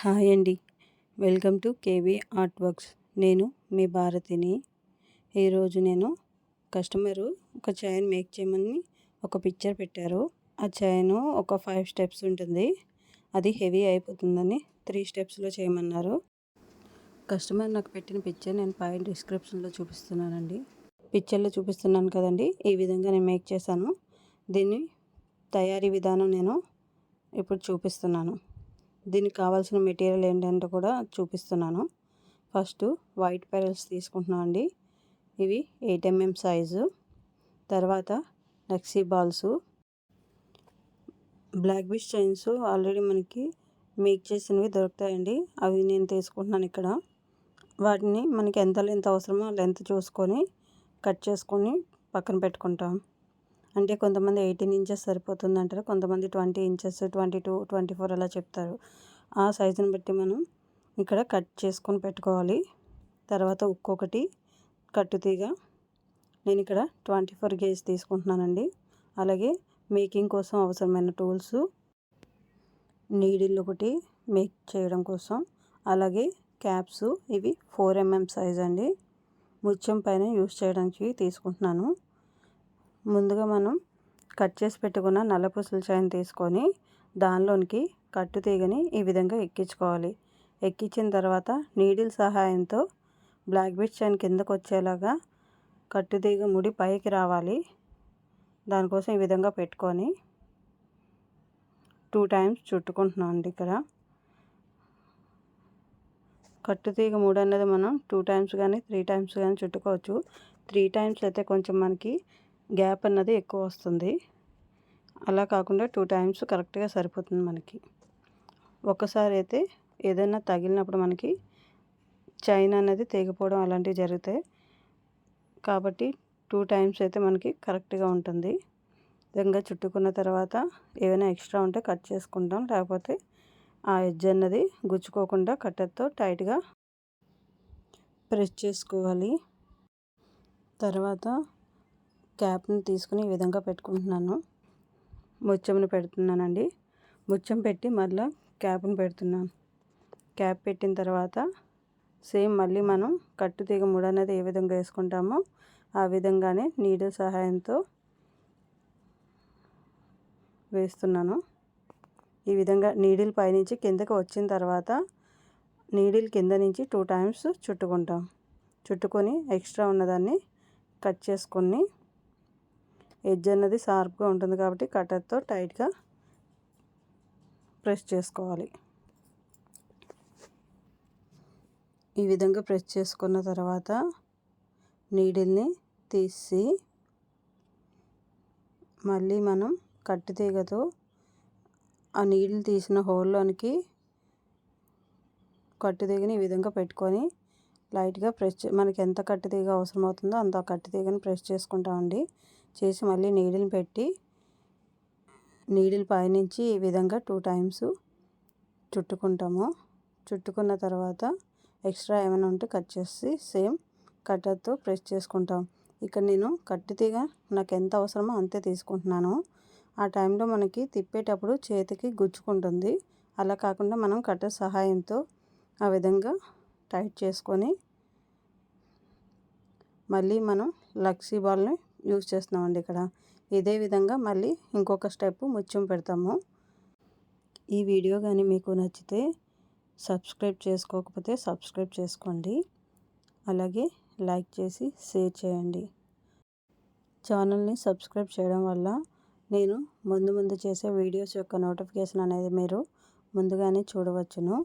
Hi అండి. Welcome to KV art works. నేను మీ భారతిని. ఈరోజు నేను కస్టమరు ఒక చైన్ మేక్ చేయమని ఒక పిక్చర్ పెట్టారు. ఆ చైను ఒక 5 స్టెప్స్ ఉంటుంది. అది హెవీ అయిపోతుందని 3 స్టెప్స్లో చేయమన్నారు. కస్టమర్ నాకు పెట్టిన పిక్చర్ నేను పైన డిస్క్రిప్షన్లో చూపిస్తున్నానండి. పిక్చర్లో చూపిస్తున్నాను కదండి, ఈ విధంగా నేను మేక్ చేశాను. దీన్ని తయారీ విధానం నేను ఇప్పుడు చూపిస్తున్నాను. దీనికి కావాల్సిన మెటీరియల్ ఏంటంటే కూడా చూపిస్తున్నాను. ఫస్ట్ వైట్ పెరల్స్ తీసుకుంటున్నాం అండి. ఇవి 8 mm సైజు. తర్వాత లక్సీ బాల్స్, బ్లాక్ బిష్ చైన్స్ ఆల్రెడీ మనకి మేక్ చేసినవి దొరుకుతాయండి. అవి నేను తీసుకుంటున్నాను ఇక్కడ. వాటిని మనకి ఎంత లెంత్ అవసరమో లెంత్ చూసుకొని కట్ చేసుకొని పక్కన పెట్టుకుంటాం. అంటే కొంతమంది 18 ఇంచెస్ సరిపోతుంది అంటారు, కొంతమంది 20 ఇంచెస్, 22, 24 అలా చెప్తారు. ఆ సైజుని బట్టి మనం ఇక్కడ కట్ చేసుకొని పెట్టుకోవాలి. తర్వాత ఒక్కొక్కటి కట్టుతీగ నేను ఇక్కడ 24 గేజ్ తీసుకుంటున్నానండి. అలాగే మేకింగ్ కోసం అవసరమైన టూల్స్, నీడిల్ ఒకటి మేక్ చేయడం కోసం, అలాగే క్యాప్స్ ఇవి 4 mm సైజ్ అండి. ముత్యం పైన యూస్ చేయడానికి తీసుకుంటున్నాను. ముందుగా మనం కట్ చేసి పెట్టుకున్న నల్లపూసల చైన్ తీసుకొని దానిలోనికి కట్టుతీగని ఈ విధంగా ఎక్కించుకోవాలి. ఎక్కించిన తర్వాత నీడిల్ సహాయంతో బ్లాక్ బిష్ చైన్ కిందకు వచ్చేలాగా కట్టుతీగ ముడి పైకి రావాలి. దానికోసం ఈ విధంగా పెట్టుకొని 2 టైమ్స్ చుట్టుకుంటున్నాం అండి. ఇక్కడ కట్టుతీగ ముడి అనేది మనం 2 టైమ్స్ కానీ 3 టైమ్స్ కానీ చుట్టుకోవచ్చు. 3 టైమ్స్ అయితే కొంచెం మనకి గ్యాప్ అన్నది ఎక్కువ వస్తుంది. అలా కాకుండా 2 టైమ్స్ కరెక్ట్గా సరిపోతుంది మనకి. ఒక్కసారి అయితే ఏదైనా తగిలినప్పుడు మనకి చైన్ అనేది తెగిపోవడం అలాంటివి జరుగుతాయి. కాబట్టి 2 టైమ్స్ అయితే మనకి కరెక్ట్గా ఉంటుంది. విధంగా చుట్టుకున్న తర్వాత ఏమైనా ఎక్స్ట్రా ఉంటే కట్ చేసుకుంటాం. లేకపోతే ఆ ఎడ్జ్ అన్నది గుచ్చుకోకుండా కట్టర్తో టైట్గా ప్రెస్ చేసుకోవాలి. తర్వాత క్యాప్ని తీసుకుని ఈ విధంగా పెట్టుకుంటున్నాను. ముత్యంని పెడుతున్నానండి. ముత్యం పెట్టి మళ్ళీ క్యాప్ని పెడుతున్నాను. క్యాప్ పెట్టిన తర్వాత సేమ్ మళ్ళీ మనం కట్టుతీగ ముడి అనేది ఏ విధంగా వేసుకుంటామో ఆ విధంగానే నీడిల్ సహాయంతో వేస్తున్నాను. ఈ విధంగా నీడిల్ పైనుంచి కిందకి వచ్చిన తర్వాత నీడిల్ కింద నుంచి 2 టైమ్స్ చుట్టుకుంటాం. చుట్టుకొని ఎక్స్ట్రా ఉన్నదాన్ని కట్ చేసుకొని ఎడ్జ్ అన్నది షార్ప్గా ఉంటుంది కాబట్టి కట్టర్తో టైట్గా ప్రెస్ చేసుకోవాలి. ఈ విధంగా ప్రెస్ చేసుకున్న తర్వాత నీడిల్ని తీసి మళ్ళీ మనం కట్టుతీగతో ఆ నీడిల్ తీసిన హోల్లోనికి కట్టుతీగని ఈ విధంగా పెట్టుకొని లైట్గా మనకి ఎంత కట్టుతీగ అవసరం అవుతుందో అంత కట్టుతీగని ప్రెస్ చేసుకుంటామండి. చేసి మళ్ళీ నీడిల్ని పెట్టి నీడిల్ పైనుంచి ఈ విధంగా 2 టైమ్స్ చుట్టుకుంటాము. చుట్టుకున్న తర్వాత ఎక్స్ట్రా ఏమైనా ఉంటే కట్ చేసి సేమ్ కట్టర్తో ప్రెస్ చేసుకుంటాం. ఇక్కడ నేను కట్టుతీగ నాకు ఎంత అవసరమో అంతే తీసుకుంటున్నాను. ఆ టైంలో మనకి తిప్పేటప్పుడు చేతికి గుచ్చుకుంటుంది. అలా కాకుండా మనం కట్టర్ సహాయంతో ఆ విధంగా టైట్ చేసుకొని మళ్ళీ మనం లక్సీ బాల్ని యూజ్ చేస్తున్నామండి ఇక్కడ. ఇదే విధంగా మళ్ళీ ఇంకొక స్టెప్ ముత్యం పెడతాము. ఈ వీడియో కానీ మీకు నచ్చితే సబ్స్క్రైబ్ చేసుకోకపోతే సబ్స్క్రైబ్ చేసుకోండి. అలాగే లైక్ చేసి షేర్ చేయండి. ఛానల్ని సబ్స్క్రైబ్ చేయడం వల్ల నేను ముందు చేసే వీడియోస్ యొక్క నోటిఫికేషన్ అనేది మీరు ముందుగానే చూడవచ్చును.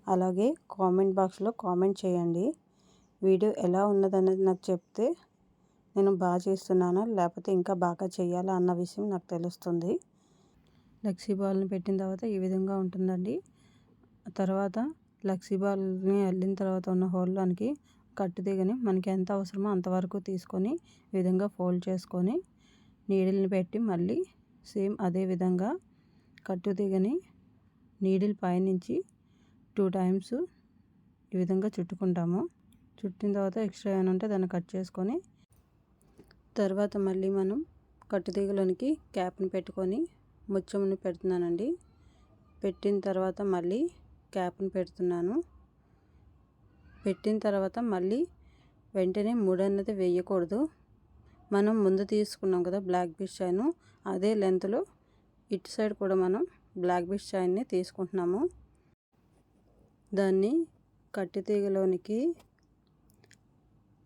అలాగే కామెంట్ బాక్స్లో కామెంట్ చేయండి. వీడియో ఎలా ఉన్నదనేది నాకు చెప్తే నేను బాగా చేస్తున్నానా లేకపోతే ఇంకా బాగా చేయాలా అన్న విషయం నాకు తెలుస్తుంది. లక్సీ బాల్ని పెట్టిన తర్వాత ఈ విధంగా ఉంటుందండి. తర్వాత లక్సీ బాల్ని అల్లిన తర్వాత ఉన్న హోల్లోనికి కట్టుతీగని మనకి ఎంత అవసరమో అంతవరకు తీసుకొని ఈ విధంగా ఫోల్డ్ చేసుకొని నీడిల్ని పెట్టి మళ్ళీ సేమ్ అదే విధంగా కట్టుతీగని నీడిల్ పైనుంచి 2 టైమ్స్ ఈ విధంగా చుట్టుకుంటాము. చుట్టిన తర్వాత ఎక్స్ట్రా ఏమైనా ఉంటే దాన్ని కట్ చేసుకొని తర్వాత మళ్ళీ మనం కట్టుతీగలోనికి క్యాప్ని పెట్టుకొని ముత్యంని పెడుతున్నానండి. పెట్టిన తర్వాత మళ్ళీ క్యాప్ని పెడుతున్నాను. పెట్టిన తర్వాత మళ్ళీ వెంటనే ముడి అన్నది వేయకూడదు. మనం ముందు తీసుకున్నాం కదా బ్లాక్ బీడ్స్ చైన్, అదే లెంత్లో ఇటు సైడ్ కూడా మనం బ్లాక్ బీడ్స్ చైన్ని తీసుకుంటున్నాము. దాన్ని కట్టి తీగలోనికి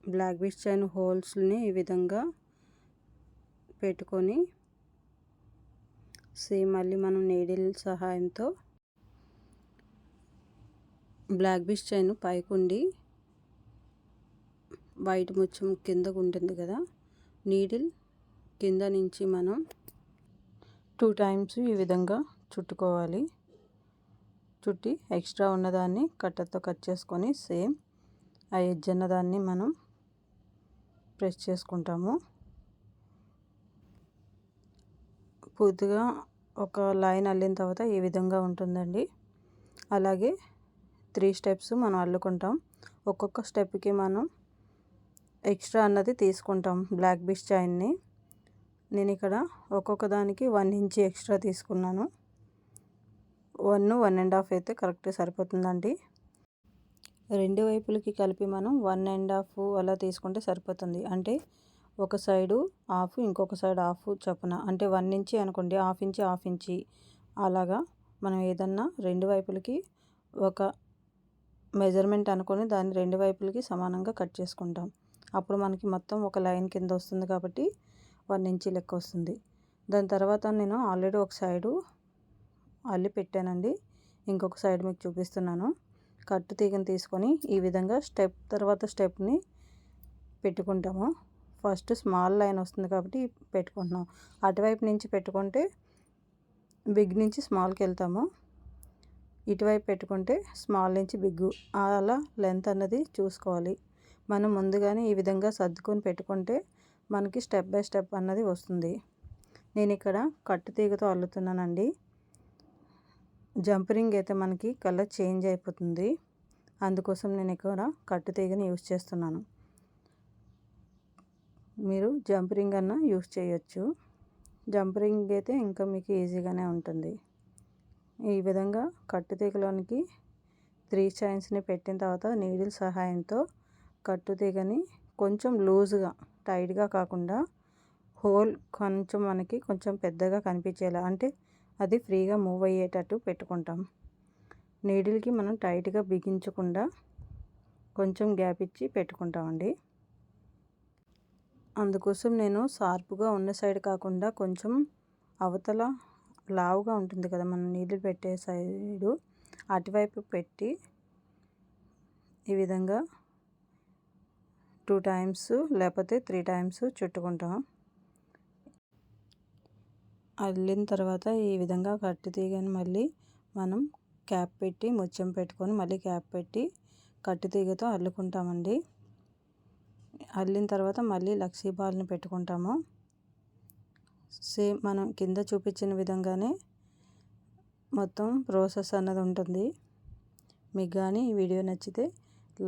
బ్లాక్ బీడ్స్ చైన్ హోల్స్ని ఈ విధంగా పెట్టుకొని సేమ్ మళ్ళీ మనం నీడిల్ సహాయంతో బ్లాక్ బీడ్స్ చైన్ పైకుండి వైట్ ముత్యం కిందకు ఉంటుంది కదా, నీడిల్ కింద నుంచి మనం 2 టైమ్స్ ఈ విధంగా చుట్టుకోవాలి. చుట్టి ఎక్స్ట్రా ఉన్నదాన్ని కట్టర్తో కట్ చేసుకొని సేమ్ ఆ ఎడ్జ్ అన్నదాన్ని మనం ప్రెస్ చేసుకుంటాము. పూర్తిగా ఒక లైన్ అల్లిన తర్వాత ఈ విధంగా ఉంటుందండి. అలాగే 3 స్టెప్స్ మనం అల్లుకుంటాం. ఒక్కొక్క స్టెప్కి మనం ఎక్స్ట్రా అన్నది తీసుకుంటాం బ్లాక్ బీడ్స్ చైన్ని. నేను ఇక్కడ ఒక్కొక్క దానికి 1 ఇంచ్ ఎక్స్ట్రా తీసుకున్నాను. 1, 1.5 అయితే కరెక్ట్గా సరిపోతుందండి. రెండు వైపులకి కలిపి మనం 1.5 అలా తీసుకుంటే సరిపోతుంది. అంటే ఒక సైడు హాఫ్, ఇంకొక సైడ్ హాఫ్ చొప్పున, అంటే 1 ఇంచ్ అనుకోండి, హాఫ్ ఇంచి అలాగా మనం ఏదన్నా రెండు వైపులకి ఒక మెజర్మెంట్ అనుకొని దాన్ని రెండు వైపులకి సమానంగా కట్ చేసుకుంటాం. అప్పుడు మనకి మొత్తం ఒక లైన్ కింద వస్తుంది కాబట్టి 1 ఇంచ్ లెక్క వస్తుంది. దాని తర్వాత నేను ఆల్రెడీ ఒక సైడు అల్లి పెట్టానండి. ఇంకొక సైడ్ మీకు చూపిస్తున్నాను. కట్టు తీగని తీసుకొని ఈ విధంగా స్టెప్ తర్వాత స్టెప్ని పెట్టుకుంటాము. ఫస్ట్ స్మాల్ లైన్ వస్తుంది కాబట్టి పెట్టుకుంటున్నాం. అటువైపు నుంచి పెట్టుకుంటే బిగ్ నుంచి స్మాల్కి వెళ్తాము, ఇటువైపు పెట్టుకుంటే స్మాల్ నుంచి బిగ్, అలా లెంత్ అన్నది చూసుకోవాలి. మనం ముందుగానే ఈ విధంగా సర్దుకొని పెట్టుకుంటే మనకి స్టెప్ బై స్టెప్ అన్నది వస్తుంది. నేను ఇక్కడ కట్టు తీగతో అల్లుతున్నానండి. జంపరింగ్ అయితే మనకి కలర్ చేంజ్ అయిపోతుంది, అందుకోసం నేను ఇక్కడ కట్టు తీగని యూస్ చేస్తున్నాను. మీరు జంపరింగ్ అన్న యూస్ చేయొచ్చు. జంపరింగ్ అయితే ఇంకా మీకు ఈజీగానే ఉంటుంది. ఈ విధంగా కట్టు తీగలోనికి 3 చైన్స్ని పెట్టిన తర్వాత నీడిల్ సహాయంతో కట్టు తీగని కొంచెం లూజ్గా, టైట్గా కాకుండా హోల్ కొంచెం మనకి కొంచెం పెద్దగా కనిపించేలా, అంటే అది ఫ్రీగా మూవ్ అయ్యేటట్టు పెట్టుకుంటాం. నీడిల్కి మనం టైట్గా బిగించకుండా కొంచెం గ్యాప్ ఇచ్చి పెట్టుకుంటామండి. అందుకోసం నేను షార్ప్గా ఉన్న సైడ్ కాకుండా కొంచెం అవతల లావుగా ఉంటుంది కదా మనం నీడిల్ పెట్టే సైడు, అటువైపు పెట్టి ఈ విధంగా 2 టైమ్స్ లేకపోతే 3 టైమ్స్ చుట్టుకుంటాం. అల్లిన తర్వాత ఈ విధంగా కట్టు తీగని మళ్ళీ మనం క్యాప్ పెట్టి ముత్యం పెట్టుకొని మళ్ళీ క్యాప్ పెట్టి కట్టు తీగతో అల్లుకుంటామండి. అల్లిన తర్వాత మళ్ళీ లక్సీ బాల్ని పెట్టుకుంటాము. సేమ్ మనం కింద చూపించిన విధంగానే మొత్తం ప్రాసెస్ అన్నది ఉంటుంది. మీకు కానీ ఈ వీడియో నచ్చితే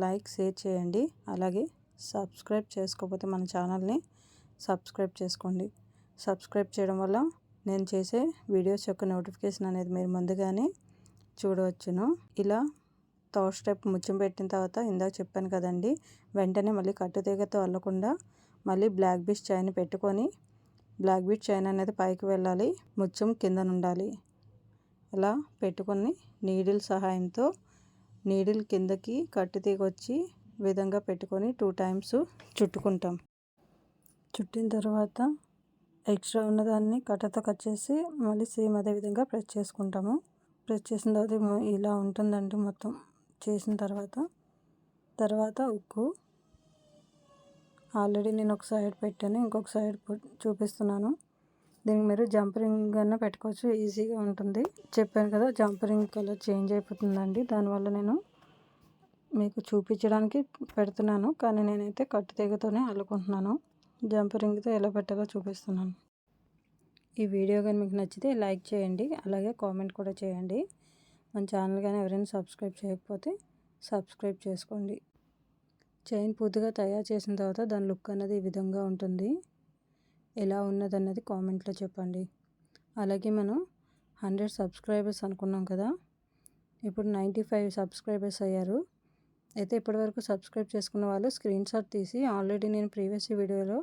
లైక్, షేర్ చేయండి. అలాగే సబ్స్క్రైబ్ చేసుకోకపోతే మన ఛానల్ని సబ్స్క్రైబ్ చేసుకోండి. సబ్స్క్రైబ్ చేయడం వల్ల నేను చేసే వీడియోస్ యొక్క నోటిఫికేషన్ అనేది మీరు ముందుగానే చూడవచ్చును. ఇలా థర్డ్ స్టెప్ ముత్యం పెట్టిన తర్వాత ఇందాక చెప్పాను కదండి, వెంటనే మళ్ళీ కట్టు తీగతో అల్లకుండా మళ్ళీ బ్లాక్ బీడ్స్ చైన్ పెట్టుకొని బ్లాక్ బీడ్స్ చైన్ అనేది పైకి వెళ్ళాలి, ముత్యం కింద ఉండాలి. అలా పెట్టుకొని నీడిల్ సహాయంతో నీడిల్ కిందకి కట్టు తీగ వచ్చి విధంగా పెట్టుకొని 2 టైమ్స్ చుట్టుకుంటాం. చుట్టిన తర్వాత ఎక్స్ట్రా ఉన్నదాన్ని కట్టర్తో కట్ చేసి మళ్ళీ సేమ్ అదే విధంగా ప్రెస్ చేసుకుంటాము. ప్రెస్ చేసిన తర్వాత ఇలా ఉంటుందండి మొత్తం చేసిన తర్వాత ఉక్కు ఆల్రెడీ నేను ఒక సైడ్ పెట్టాను, ఇంకొక సైడ్ చూపిస్తున్నాను. దీనికి మీరు జంపరింగ్ అన్న పెట్టుకోవచ్చు, ఈజీగా ఉంటుంది. చెప్పాను కదా జంపరింగ్ కలర్ చేంజ్ అయిపోతుందండి, దానివల్ల నేను మీకు చూపించడానికి పెడుతున్నాను. కానీ నేనైతే కట్టు తీగతోనే అల్లుకుంటున్నాను. జంపరింగ్తో ఎలా పెట్టాలో చూపిస్తున్నాను. ఈ వీడియో కానీ మీకు నచ్చితే లైక్ చేయండి, అలాగే కామెంట్ కూడా చేయండి. మన ఛానల్ కానీ ఎవరైనా సబ్స్క్రైబ్ చేయకపోతే సబ్స్క్రైబ్ చేసుకోండి. చైన్ పూర్తిగా తయారు చేసిన తర్వాత దాని లుక్ అన్నది ఈ విధంగా ఉంటుంది. ఎలా ఉన్నదన్నది కామెంట్లో చెప్పండి. అలాగే మనం 100 సబ్స్క్రైబర్స్ అనుకున్నాం కదా, ఇప్పుడు 95 సబ్స్క్రైబర్స్ అయ్యారు. అయితే ఇప్పటివరకు సబ్స్క్రైబ్ చేసుకున్న వాళ్ళు స్క్రీన్ షాట్ తీసి ఆల్రెడీ నేను ప్రీవియస్ వీడియోలో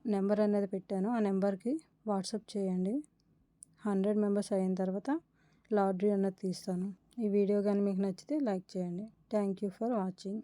నెంబర్ అనేది పెట్టాను. ఆ నెంబర్కి వాట్సాప్ చేయండి. 100 మెంబర్స్ అయిన తర్వాత లాటరీ అన్నది తీస్తాను. ఈ వీడియో కానీ మీకు నచ్చితే లైక్ చేయండి. Thank you for watching.